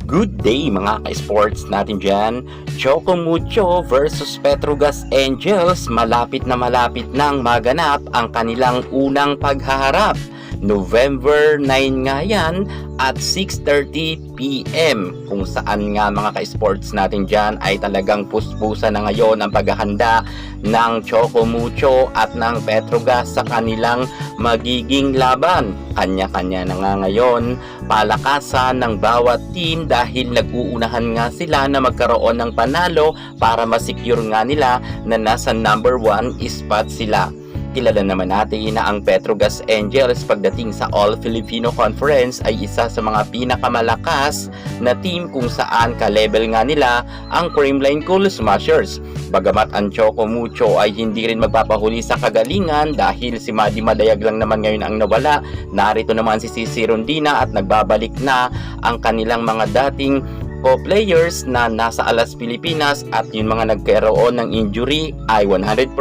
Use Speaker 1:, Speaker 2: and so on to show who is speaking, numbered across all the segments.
Speaker 1: Good day mga ka-sports natin dyan. Choco Mucho versus Petrogas Angels. Malapit nang maganap ang kanilang unang paghaharap. November 9 nga yan at 6:30 PM kung saan nga mga ka-sports natin dyan ay talagang puspusa na ngayon ang paghahanda ng Choco Mucho at ng Petrogas sa kanilang magiging laban. Kanya-kanya na nga ngayon palakasan ng bawat team dahil nag-uunahan nga sila na magkaroon ng panalo para masecure nga nila na nasa number 1 spot sila. Kilala naman natin na ang Petrogas Angels pagdating sa All-Filipino Conference ay isa sa mga pinakamalakas na team kung saan ka-level nga nila ang Creamline Cool Smashers. Bagamat ang Choco Mucho ay hindi rin magpapahuli sa kagalingan dahil si Madi Madayag lang naman ngayon ang nawala, narito naman si Cici Rondina at nagbabalik na ang kanilang mga dating co-players na nasa Alas Pilipinas at yung mga nagkaroon ng injury ay 100%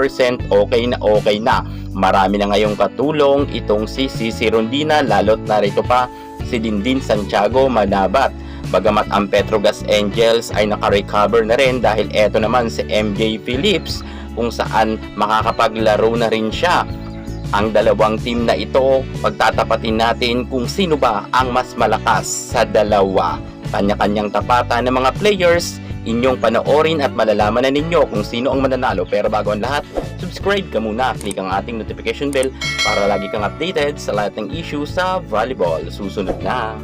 Speaker 1: okay na. Marami na ngayong katulong itong si Cici Rondina lalo't narito pa si Dindin Santiago Manabat. Bagamat ang Petrogas Angels ay naka-recover na rin dahil eto naman si MJ Phillips kung saan makakapaglaro na rin siya. Ang dalawang team na ito, pagtatapatin natin kung sino ba ang mas malakas sa dalawa. Kanya-kanyang tapatan ng mga players, inyong panoorin at malalaman na ninyo kung sino ang mananalo. Pero bago ang lahat, subscribe ka muna, click ang ating notification bell para lagi kang updated sa lahat ng issue sa volleyball. Susunod na!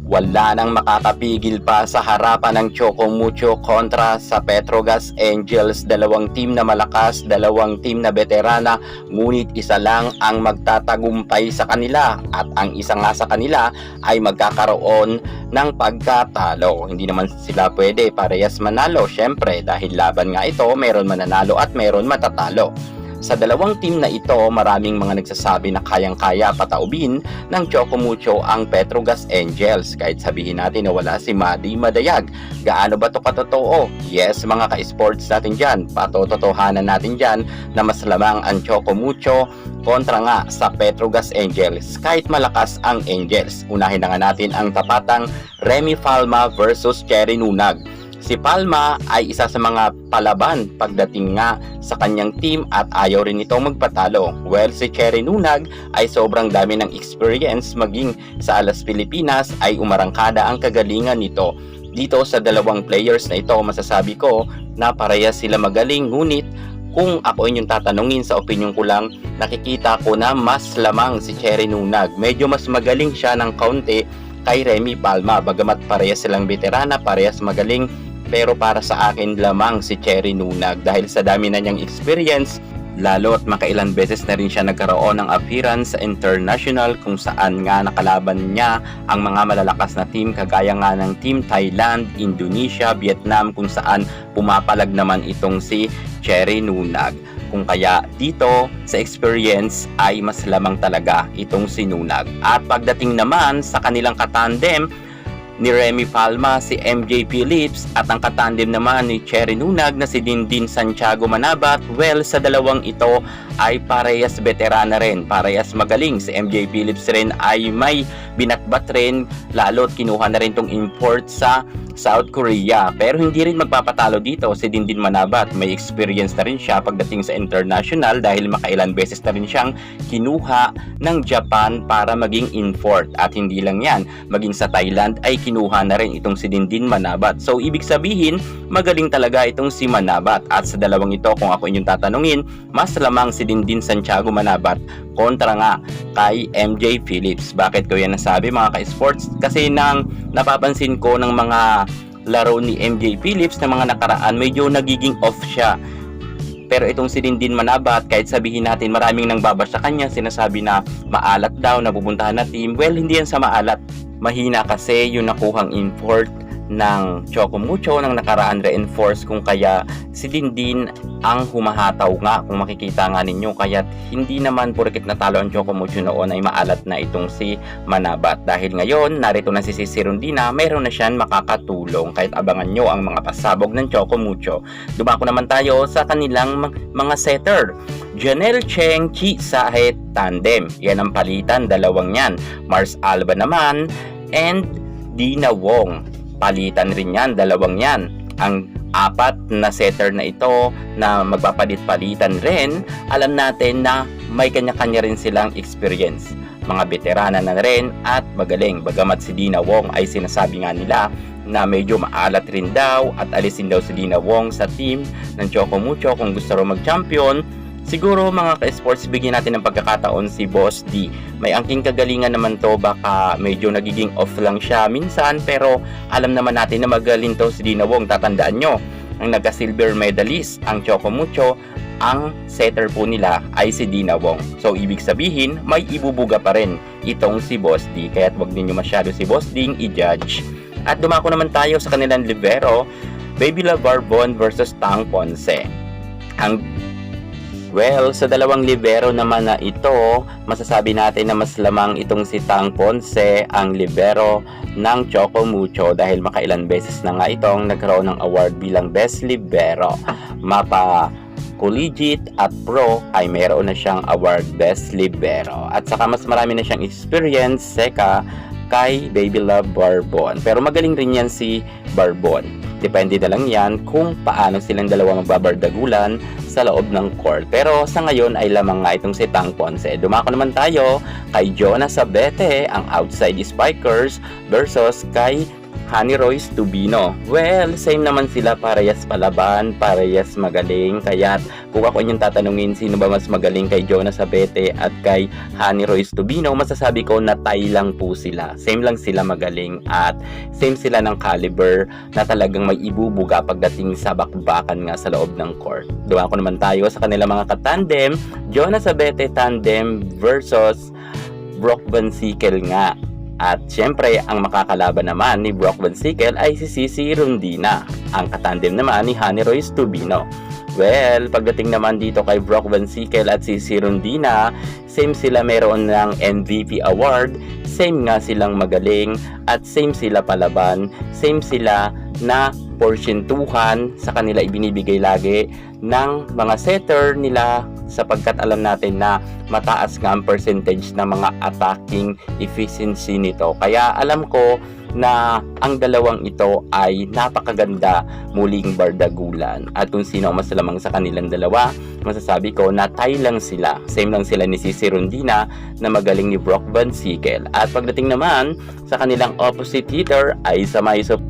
Speaker 1: Wala nang makakapigil pa sa harapan ng Choco Mucho kontra sa Petrogas Angels. Dalawang team na malakas, dalawang team na veterana, ngunit isa lang ang magtatagumpay sa kanila at ang isa nga sa kanila ay magkakaroon ng pagkatalo. Hindi naman sila pwede parehas manalo, syempre dahil laban nga ito, meron mananalo at meron matatalo. Sa dalawang team na ito, maraming mga nagsasabi na kayang-kaya pataubin ng Choco Mucho ang Petrogas Angels. Kahit sabihin natin na wala si Madi Madayag. Gaano ba ito katotoo? Yes, mga ka-sports natin dyan. Patototohanan natin dyan na mas lamang ang Choco Mucho kontra nga sa Petrogas Angels. Kahit malakas ang Angels. Unahin na nga natin ang tapatang Remy Palma versus Cherry Nunag. Si Palma ay isa sa mga palaban pagdating nga sa kanyang team at ayaw rin itong magpatalo. Well, si Cherry Nunag ay sobrang dami ng experience, maging sa Alas Pilipinas ay umarangkada ang kagalingan nito. Dito sa dalawang players na ito, masasabi ko na parehas sila magaling, ngunit kung ako inyong tatanungin sa opinion ko lang, nakikita ko na mas lamang si Cherry Nunag. Medyo mas magaling siya ng kaunti kay Remy Palma. Bagamat parehas silang veterana, parehas magaling, pero para sa akin lamang si Cherry Nunag dahil sa dami na niyang experience, lalo at makailan beses na rin siya nagkaroon ng appearance sa international kung saan nga nakalaban niya ang mga malalakas na team kagaya nga ng Team Thailand, Indonesia, Vietnam kung saan pumapalag naman itong si Cherry Nunag. Kung kaya dito sa experience ay mas lamang talaga itong si Nunag. At pagdating naman sa kanilang katandem ni Remy Palma, si MJ Phillips at ang katandem naman ni Cherry Nunag na si Dindin Santiago Manabat, well, sa dalawang ito ay parehas veterana rin, parehas magaling. Si MJ Phillips rin ay may binatbat rin, lalo't kinuha na rin tong import sa South Korea. Pero hindi rin magpapatalo dito si Dindin Manabat. May experience na rin siya pagdating sa international dahil makailan beses na rin siyang kinuha ng Japan para maging import. At hindi lang yan, maging sa Thailand ay kinuha na rin itong si Dindin Manabat. So ibig sabihin, magaling talaga itong si Manabat. At sa dalawang ito, kung ako inyong tatanungin, mas lamang si Dindin Santiago Manabat kontra nga kay MJ Phillips. Bakit ko yan nasabi mga ka-sports? Kasi nang napapansin ko ng mga laro ni MJ Phillips na mga nakaraan, medyo nagiging off siya. Pero itong si Dindin Manabat, kahit sabihin natin maraming nang babash sa kanya, sinasabi na maalat daw, napupuntahan na team. Well, hindi yan sa maalat. Mahina kasi yung nakuhang import ng Choco Mucho ng nakaraan reinforce kung kaya si Dindin ang humahataw nga kung makikita nga ninyo, kaya hindi naman porket natalo ang Choco Mucho noon ay maalat na itong si Manabat. Dahil ngayon narito na si Sisi Rondina, mayroon na siyang makakatulong kahit abangan nyo ang mga pasabog ng Choco Mucho. Dumako naman tayo sa kanilang mga setter. Janelle Cheng, Chi Sahet tandem, yan ang palitan, dalawang yan. Mars Alba naman and Dina Wong, palitan rin yan, dalawang yan. Ang apat na setter na ito na magpapalit-palitan rin, alam natin na may kanya-kanya rin silang experience. Mga veterana na rin at magaling. Bagamat si Dina Wong ay sinasabi nga nila na medyo maalat rin daw at alisin daw si Dina Wong sa team ng Choco Mucho kung gusto rin mag-champion. Siguro mga ka-sports, bigyan natin ng pagkakataon si Boss D. May angking kagalingan naman to, baka medyo nagiging off lang siya minsan, pero alam naman natin na magaling to si Dina Wong. Tatandaan nyo, ang nagka-silver medalist ang Choco Mucho, ang setter po nila ay si Dina Wong. So ibig sabihin, may ibubuga pa rin itong si Boss D, kaya't wag ninyo masyado si Boss D i-judge. At dumako naman tayo sa kanilang libero, Baby Love Barbon versus Tang Ponce. Well, sa dalawang libero naman na ito, masasabi natin na mas lamang itong si Tang Ponce ang libero ng Choco Mucho dahil makailan beses na nga itong nagkaroon ng award bilang Best Libero. Mapa collegiate at pro ay mayroon na siyang award Best Libero. At saka mas marami na siyang experience seka kay Baby Love Barbon. Pero magaling rin yan si Barbon. Depende na lang yan kung paano silang dalawa magbabardagulan sa loob ng court. Pero sa ngayon ay lamang nga itong si Tang Ponce. Dumako naman tayo kay Jonah Sabete, ang outside spikers versus kay Honey Royce Tubino. Well, same naman sila, parehas palaban, parehas magaling. Kaya kung ako inyong tatanungin sino ba mas magaling kay Jonah Sabete at kay Honey Royce Tubino, masasabi ko na tie lang po sila. Same lang sila magaling at same sila ng caliber na talagang may ibubuga pagdating sa bakbakan nga sa loob ng court. Dumaan ko naman tayo sa kanila mga katandem, Jonah Sabete tandem versus Brock Van Sickle nga. At syempre, ang makakalaban naman ni Brock Van Sickle ay si Sisi Rondina. Ang katandem naman ni Honey Royce Tubino. Well, pagdating naman dito kay Brock Van Sickle at Sisi Rondina, same sila meron ng MVP award, same nga silang magaling, at same sila palaban, same sila na porsyentuhan sa kanila ibinibigay lagi ng mga setter nila sapagkat alam natin na mataas nga ang percentage ng mga attacking efficiency nito. Kaya alam ko na ang dalawang ito ay napakaganda muling bardagulan. At kung sino mas lamang sa kanilang dalawa, masasabi ko na tie lang sila. Same lang sila ni Sisi Rondina na magaling ni Brock Van Sickle. At pagdating naman sa kanilang opposite hitter ay sa Maiso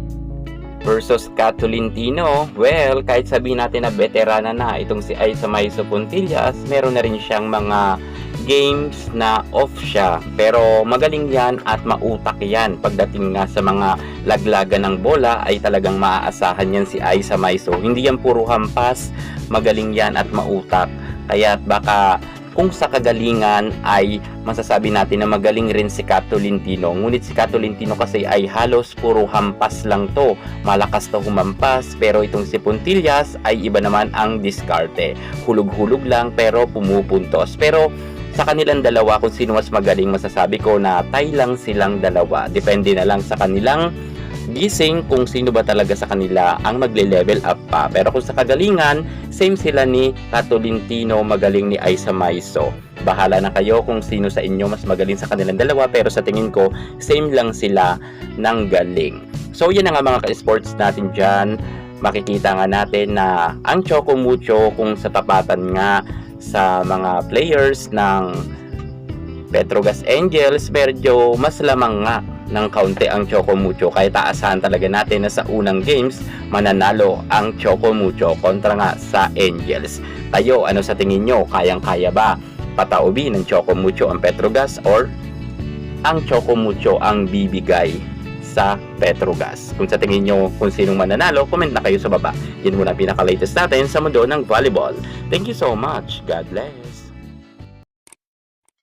Speaker 1: versus Kat Tolentino. Well, kahit sabihin natin na veterana na itong si Aiza Maiso Puntillas, meron na rin siyang mga games na off siya. Pero magaling yan at mautak yan. Pagdating nga sa mga laglagan ng bola ay talagang maaasahan yan si Aiza Maiso. Hindi yan puro hampas, magaling yan at mautak. Kaya baka kung sa kagalingan ay masasabi natin na magaling rin si Kat Tolentino. Ngunit si Kat Tolentino kasi ay halos puro hampas lang to. Malakas to humampas, pero itong si Puntillas ay iba naman ang diskarte. Hulog-hulog lang pero pumupuntos. Pero sa kanilang dalawa, kung sino mas magaling, masasabi ko na tie lang silang dalawa. Depende na lang sa kanilang gising kung sino ba talaga sa kanila ang magle-level up pa. Pero kung sa kagalingan, same sila ni Kat Tolentino, magaling ni Aiza Maiso. Bahala na kayo kung sino sa inyo mas magaling sa kanilang dalawa, pero sa tingin ko, same lang sila ng galing. So yan na nga mga ka-sports natin dyan. Makikita nga natin na ang Choco Mucho, kung sa tapatan nga sa mga players ng Petrogas Angels, medyo mas lamang nga ng kaunti ang Choco Mucho. Kaya taasahan talaga natin na sa unang games mananalo ang Choco Mucho kontra nga sa Angels. Kayo, ano sa tingin nyo? Kayang-kaya ba pataubi ng Choco Mucho ang Petrogas or ang Choco Mucho ang bibigay sa Petrogas? Kung sa tingin nyo kung sinong mananalo, comment na kayo sa baba. Yan muna pinaka-latest natin sa mundo ng volleyball. Thank you so much. God bless.